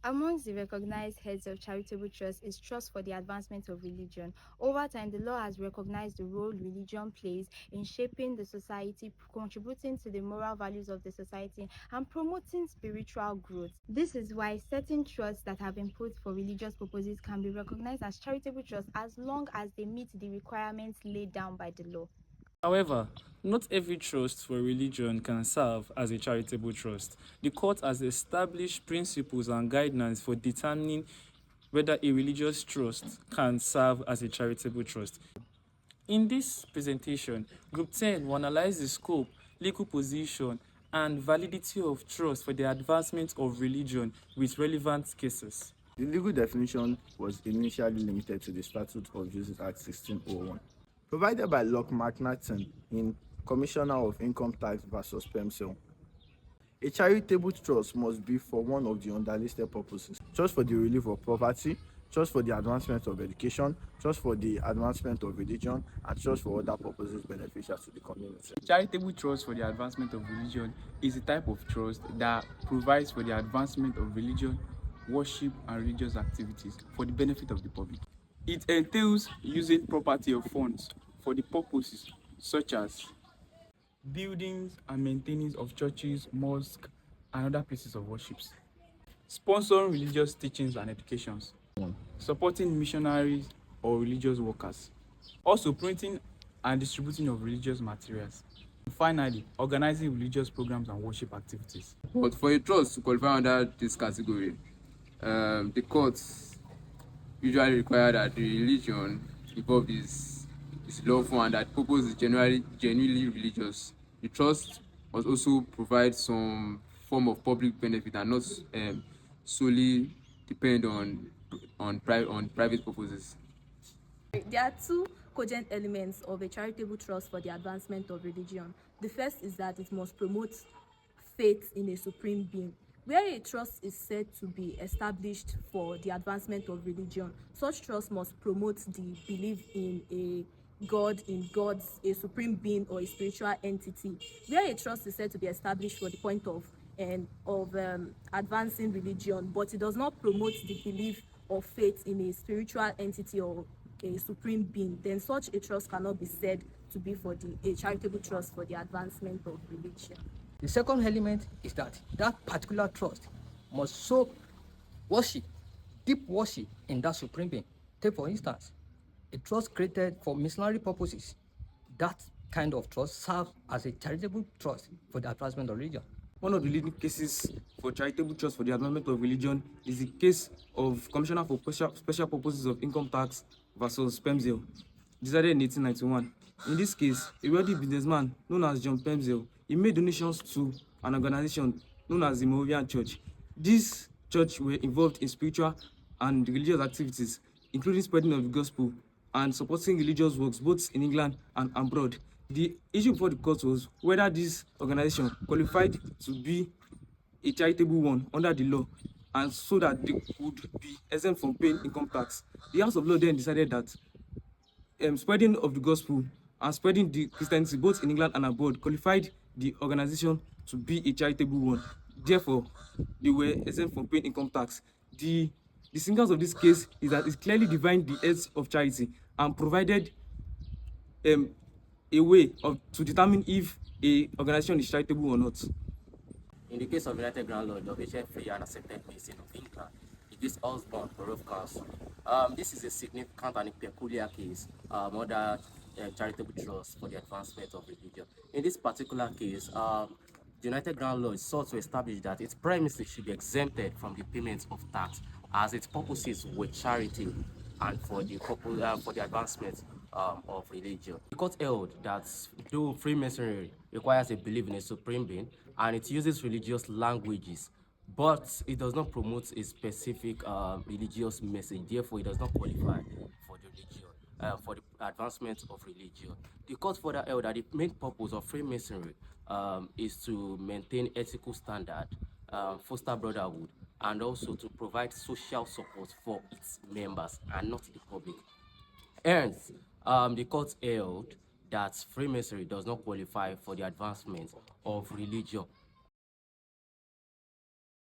Amongst the recognized heads of charitable trust is Trust for the Advancement of Religion. Over time, the law has recognized the role religion plays in shaping the society, contributing to the moral values of the society, and promoting spiritual growth. This is why certain trusts that have been put for religious purposes can be recognized as charitable trusts as long as they meet the requirements laid down by the law. However, not every trust for religion can serve as a charitable trust. The court has established principles and guidelines for determining whether a religious trust can serve as a charitable trust. In this presentation, Group 10 will analyze the scope, legal position, and validity of trust for the advancement of religion with relevant cases. The legal definition was initially limited to the Statute of Jesus Act 1601, provided by Locke McNaughton in Commissioner of Income Tax versus PEMSEL. A charitable trust must be for one of the underlisted purposes: trust for the relief of poverty, trust for the advancement of education, trust for the advancement of religion, and trust for other purposes beneficial to the community. Charitable trust for the advancement of religion is a type of trust that provides for the advancement of religion, worship, and religious activities for the benefit of the public. It entails using property of funds for the purposes such as buildings and maintenance of churches, mosques, and other places of worship, sponsoring religious teachings and educations, supporting missionaries or religious workers, also printing and distributing of religious materials. Finally, organizing religious programs and worship activities. But for a trust to qualify under this category, the courts usually require that the religion involved is lawful and that purpose is genuinely religious. The trust must also provide some form of public benefit and not solely depend on private purposes. There are two cogent elements of a charitable trust for the advancement of religion. The first is that it must promote faith in a supreme being. Where a trust is said to be established for the advancement of religion, such trust must promote the belief in a God, a supreme being, or a spiritual entity. Where a trust is said to be established for the point of advancing religion, but it does not promote the belief or faith in a spiritual entity or a supreme being, then such a trust cannot be said to be a charitable trust for the advancement of religion. The second element is that that particular trust must show worship, deep worship in that supreme being. Take for instance, a trust created for missionary purposes. That kind of trust serves as a charitable trust for the advancement of religion. One of the leading cases for charitable trust for the advancement of religion is the case of Commissioner for Special Purposes of Income Tax versus PEMSEL, decided in 1891. In this case, a wealthy businessman known as John PEMSEL, he made donations to an organization known as the Moravian Church. This church were involved in spiritual and religious activities, including spreading of the gospel and supporting religious works both in England and abroad. The issue before the court was whether this organization qualified to be a charitable one under the law, and so that they could be exempt from paying income tax. The House of Law then decided that spreading of the gospel and spreading the Christianity both in England and abroad qualified the organization to be a charitable one. Therefore, they were exempt from paying income tax. The significance of this case is that it clearly defined the heads of charity and provided a way to determine if a organization is charitable or not. In the case of United Ground Lodge of HFA and accepted medicine of England, it is Osborne Borough Council. This is a significant and a peculiar case under charitable trust for the advancement of religion. In this particular case, the United Ground Lodge sought to establish that its premises should be exempted from the payment of tax, as its purposes were charity and for the advancement of religion. The court held that though Freemasonry requires a belief in a supreme being and it uses religious languages, but it does not promote a specific religious message. Therefore, it does not qualify for the religion, for the advancement of religion. The court further held that the main purpose of Freemasonry is to maintain ethical standard, foster brotherhood, and also to provide social support for its members and not the public. Hence, the court held that Freemasonry does not qualify for the advancement of religion